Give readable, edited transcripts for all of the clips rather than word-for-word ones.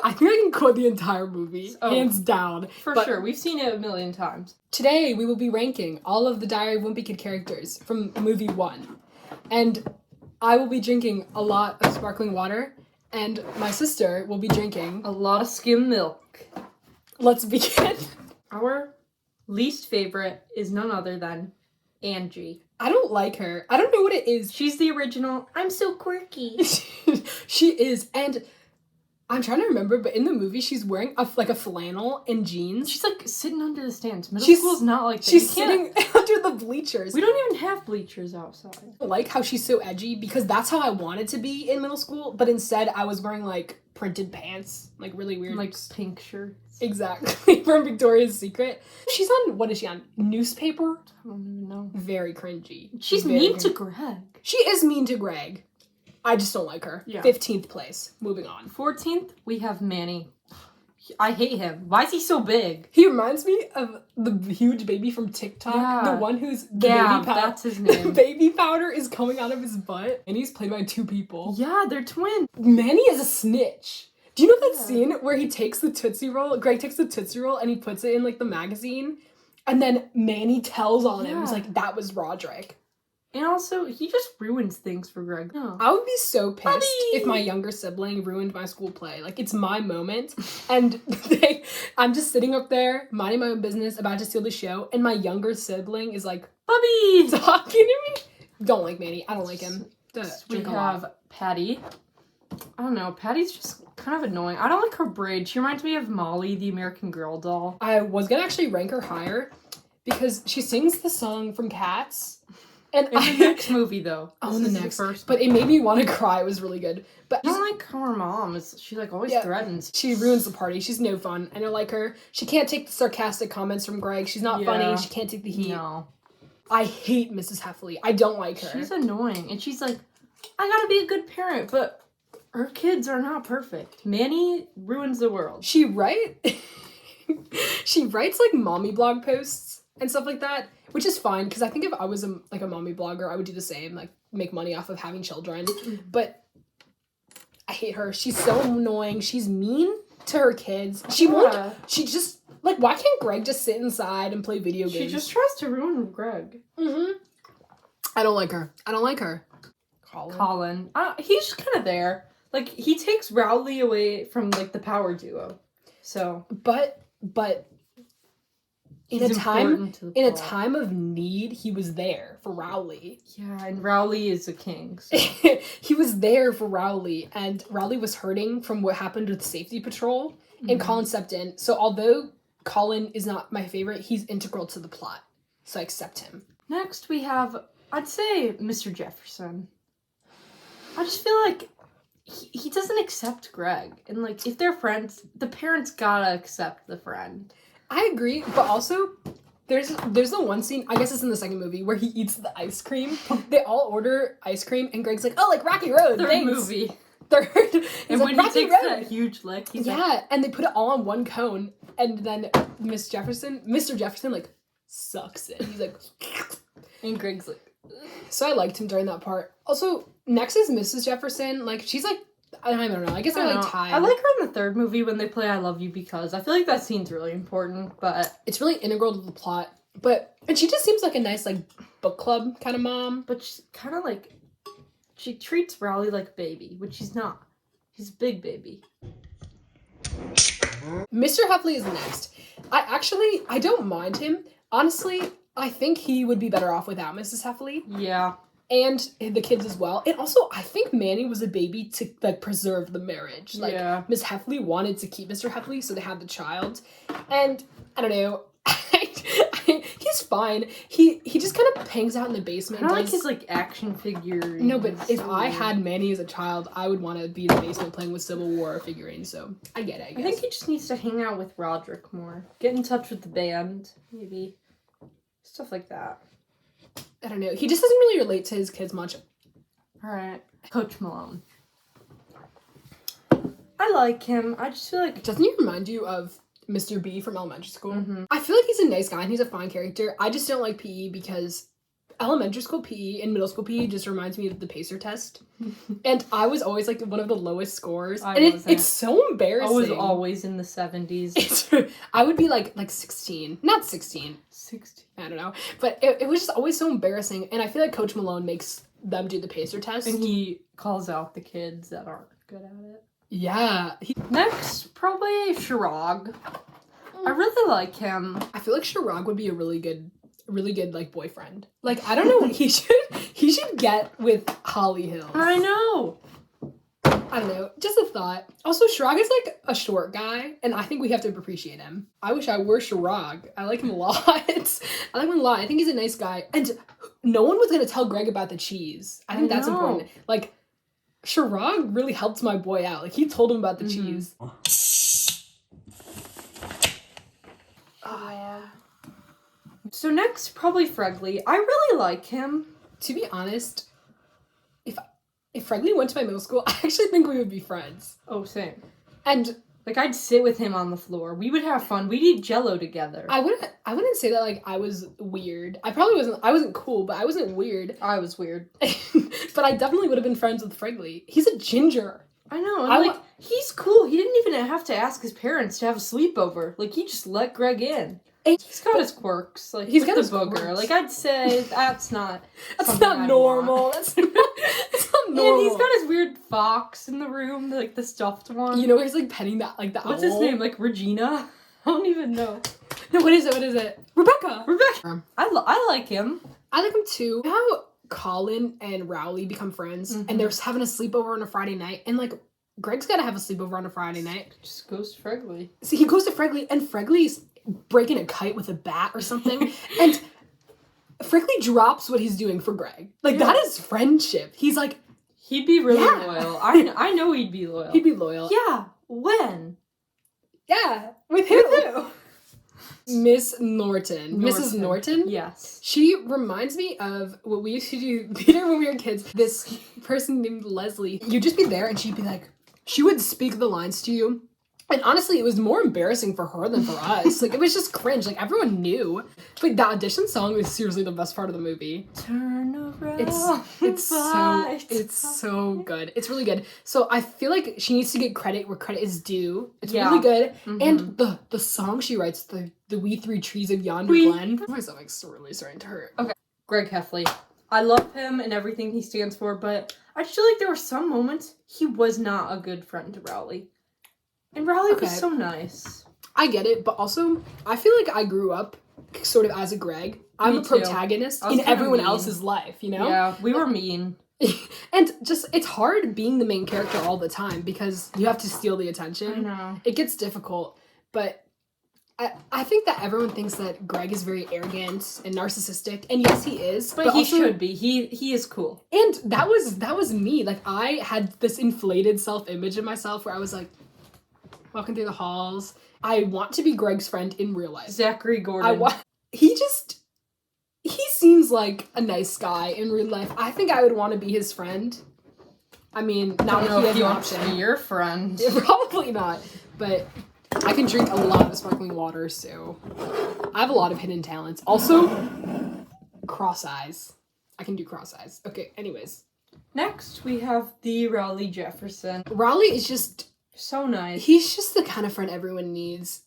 I think I can quote the entire movie, hands down. For sure. We've seen it a million times. Today, we will be ranking all of the Diary of a Wimpy Kid characters from movie 1. And I will be drinking a lot of sparkling water, and my sister will be drinking a lot of skim milk. Let's begin. Our least favorite is none other than Angie. I don't like her. I don't know what it is. She's the original, I'm so quirky. She is, and I'm trying to remember, but in the movie, she's wearing a flannel and jeans. She's like sitting under the stands. Middle school's not like that. She's sitting under the bleachers. We don't even have bleachers outside. I like how she's so edgy because that's how I wanted to be in middle school, but instead I was wearing like printed pants, like really weird. Like pink shirts. Exactly, from Victoria's Secret. She's on, what is she on? Newspaper? I don't even know. Very cringy. She's very mean cringy. to Greg. She is mean to Greg. I just don't like her. Yeah. 15th place. Moving on. 14th, we have Manny. I hate him. Why is he so big? He reminds me of the huge baby from TikTok. Yeah. The one who's the baby powder. That's his name. The baby powder is coming out of his butt. And he's played by 2 people. Yeah, they're twins. Manny is a snitch. Do you know that scene where he takes the Tootsie Roll? Greg takes the Tootsie Roll and he puts it in like the magazine. And then Manny tells on him. He's like, that was Roderick. And also, he just ruins things for Greg. No. I would be so pissed if my younger sibling ruined my school play. Like, it's my moment. And I'm just sitting up there, minding my own business, about to steal the show. And my younger sibling is like, Bubby! Talking to me? Don't like Manny. I don't like him. We have Patty. I don't know. Patty's just kind of annoying. I don't like her braid. She reminds me of Molly, the American Girl doll. I was gonna actually rank her higher because she sings the song from Cats. And in the next movie, though. In the next. But it made me want to cry. It was really good. But I don't like how her mom is. She like always threatens. She ruins the party. She's no fun. I don't like her. She can't take the sarcastic comments from Greg. She's not funny. She can't take the heat. No. I hate Mrs. Heffley. I don't like her. She's annoying. And she's like, I gotta be a good parent, but her kids are not perfect. Manny ruins the world. She writes like mommy blog posts and stuff like that, which is fine because I think if I was a mommy blogger, I would do the same, like make money off of having children. But I hate her. She's so annoying. She's mean to her kids. She won't. She just like, why can't Greg just sit inside and play video games? She just tries to ruin Greg. Mm-hmm. I don't like her. Colin. He's just kind of there. Like, he takes Rowley away from, like, the power duo. So. But in a time of need, he was there for Rowley. Yeah, and Rowley is a king. So. He was there for Rowley, and Rowley was hurting from what happened with Safety Patrol, and Colin stepped in. So although Colin is not my favorite, he's integral to the plot. So I accept him. Next, we have, I'd say, Mr. Jefferson. I just feel like he doesn't accept Greg. And, like, if they're friends, the parents gotta accept the friend. I agree, but also, there's the one scene, I guess it's in the second movie, where he eats the ice cream. They all order ice cream, and Greg's like, oh, like Rocky Road, Third movie. Third. And when he takes that huge lick, he's like... and they put it all on one cone, and then Mr. Jefferson, like, sucks it. He's like... And Greg's like... So I liked him during that part. Also, next is Mrs. Jefferson. Like, she's like, I don't know. I guess they're like tied. I like her in the third movie when they play I Love You Because. I feel like that scene's really important, but... It's really integral to the plot. And she just seems like a nice, like, book club kind of mom. But she's kind of like... She treats Rowley like a baby, which she's not. He's a big baby. Mr. Heffley is next. I don't mind him. Honestly, I think he would be better off without Mrs. Heffley. Yeah. And the kids as well. And also, I think Manny was a baby to, like, preserve the marriage. Like, Miss Heffley wanted to keep Mr. Heffley, so they had the child. And, I don't know, he's fine. He just kind of hangs out in the basement. I like his, like, action figure. No, but if I had Manny as a child, I would want to be in the basement playing with Civil War figurines, so I get it, I guess. I think he just needs to hang out with Roderick more. Get in touch with the band, maybe. Stuff like that. I don't know. He just doesn't really relate to his kids much. Alright. Coach Malone. I like him. I just feel like... Doesn't he remind you of Mr. B from elementary school? Mm-hmm. I feel like he's a nice guy and he's a fine character. I just don't like PE because elementary school PE and middle school PE just reminds me of the pacer test. And I was always like one of the lowest scores. It's so embarrassing. I was always in the 70s. I would be like 16. Not 16. 16. I don't know. But it was just always so embarrassing. And I feel like Coach Malone makes them do the pacer test. And he calls out the kids that aren't good at it. Yeah. Next, probably Chirag. I really like him. I feel like Chirag would be a really good like boyfriend. Like, I don't know, he should get with Holly Hill. I know. I don't know, just a thought. Also, Chirag is like a short guy, and I think we have to appreciate him. I wish I were Chirag. I like him a lot. I like him a lot. I think he's a nice guy. And no one was gonna tell Greg about the cheese. I think that's important. Like, Chirag really helped my boy out. Like, he told him about the cheese. Oh, yeah. So next, probably Fregley. I really like him. To be honest, if Fregley went to my middle school, I actually think we would be friends. Oh, same. And like, I'd sit with him on the floor. We would have fun. We'd eat Jell-O together. I wouldn't say that like I was weird. I wasn't cool, but I wasn't weird. I was weird. But I definitely would have been friends with Fregley. He's a ginger. I know. And he's cool. He didn't even have to ask his parents to have a sleepover. Like, he just let Greg in. He's got his quirks. Like, he's got his booger. Quirks. Like, I'd say that's not normal. That's not normal. And he's got his weird fox in the room, like the stuffed one. You know, he's like petting that, like the What's owl. his name? Like Regina? I don't even know. No, what is it? Rebecca. I like him. I like him too. You know how Colin and Rowley become friends, and they're having a sleepover on a Friday night, and like Greg's gotta have a sleepover on a Friday night. Just goes to Fregley. So he goes to Fregley, and Fregley's breaking a kite with a bat or something, and Fregley drops what he's doing for Greg. Like, that is friendship. He's like, he'd be really loyal. I know he'd be loyal. He'd be loyal. Yeah. When? Yeah. With who? Miss Norton. Mrs. Norton? Yes. She reminds me of what we used to do theater when we were kids. This person named Leslie. You'd just be there and she'd be like, she would speak the lines to you. And honestly, it was more embarrassing for her than for us. Like, it was just cringe. Like, everyone knew. But the audition song was seriously the best part of the movie. Turn around. It's so good. It's really good. So I feel like she needs to get credit where credit is due. It's really good. And the song she writes, the We Three Trees of Yonder Glen. My stomach's really starting to hurt. Okay. Greg Heffley. I love him and everything he stands for, but I just feel like there were some moments he was not a good friend to Rowley. And Rowley was so nice. I get it, but also, I feel like I grew up sort of as a Greg. I'm a protagonist in everyone else's life, you know? Yeah, we were mean. And just, it's hard being the main character all the time because you have to steal the attention. I know. It gets difficult, but I think that everyone thinks that Greg is very arrogant and narcissistic, and yes, he is. But he also should be. He is cool. And that was me. Like, I had this inflated self-image of myself where I was like, walking through the halls. I want to be Greg's friend in real life. Zachary Gordon. He seems like a nice guy in real life. I think I would want to be his friend. I mean, not if he wants to be your friend. Probably not. But I can drink a lot of sparkling water, so I have a lot of hidden talents. Also, cross eyes. I can do cross eyes. Okay, anyways. Next, we have the Rowley Jefferson. Rowley is just so nice. He's just the kind of friend everyone needs.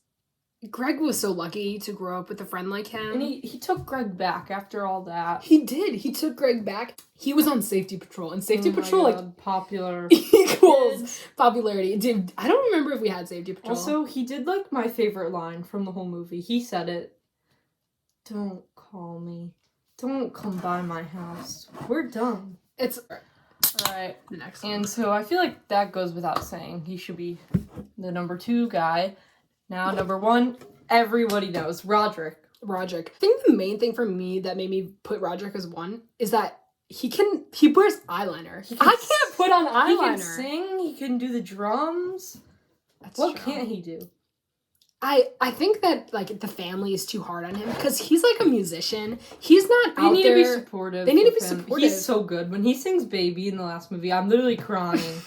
Greg was so lucky to grow up with a friend like him. And he took Greg back after all that. He did. He took Greg back. He was on Safety Patrol. And Safety Patrol, like, popular equals popularity. Dude, I don't remember if we had Safety Patrol. Also, he did, like, my favorite line from the whole movie. He said it. Don't call me. Don't come by my house. We're done. It's... Alright, the next one. And so I feel like that goes without saying. He should be the number 2 guy. Now, number 1, everybody knows. Roderick. I think the main thing for me that made me put Roderick as 1 is that he wears eyeliner. I can't put on eyeliner. He can sing, he can do the drums. What can't he do? I think that, like, the family is too hard on him because he's, like, a musician. He's not out there. They need to be supportive. They need to be supportive. He's so good. When he sings Baby in the last movie, I'm literally crying.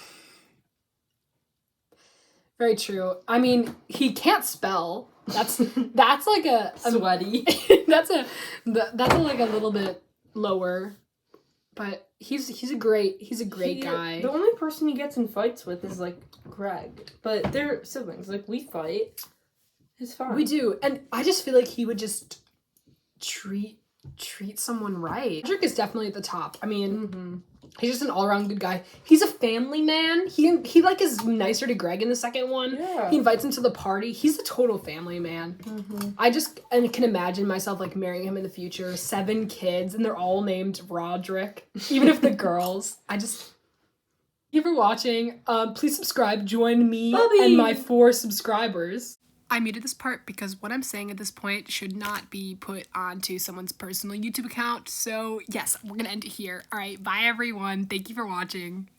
Very true. I mean, he can't spell. That's like a sweaty. That's like a little bit lower. But he's a great guy. The only person he gets in fights with is like Greg. But they're siblings. Like we fight. It's fine. We do. And I just feel like he would just treat someone right. Patrick is definitely at the top. I mean, he's just an all-around good guy. He's a family man. He like is nicer to Greg in the second one. Yeah. He invites him to the party. He's a total family man. I just can imagine myself like marrying him in the future. 7 kids, and they're all named Roderick. Even if the girls. Thank you for watching. Please subscribe. Join me and my 4 subscribers. I muted this part because what I'm saying at this point should not be put onto someone's personal YouTube account. So yes, we're gonna end it here. All right, bye everyone. Thank you for watching.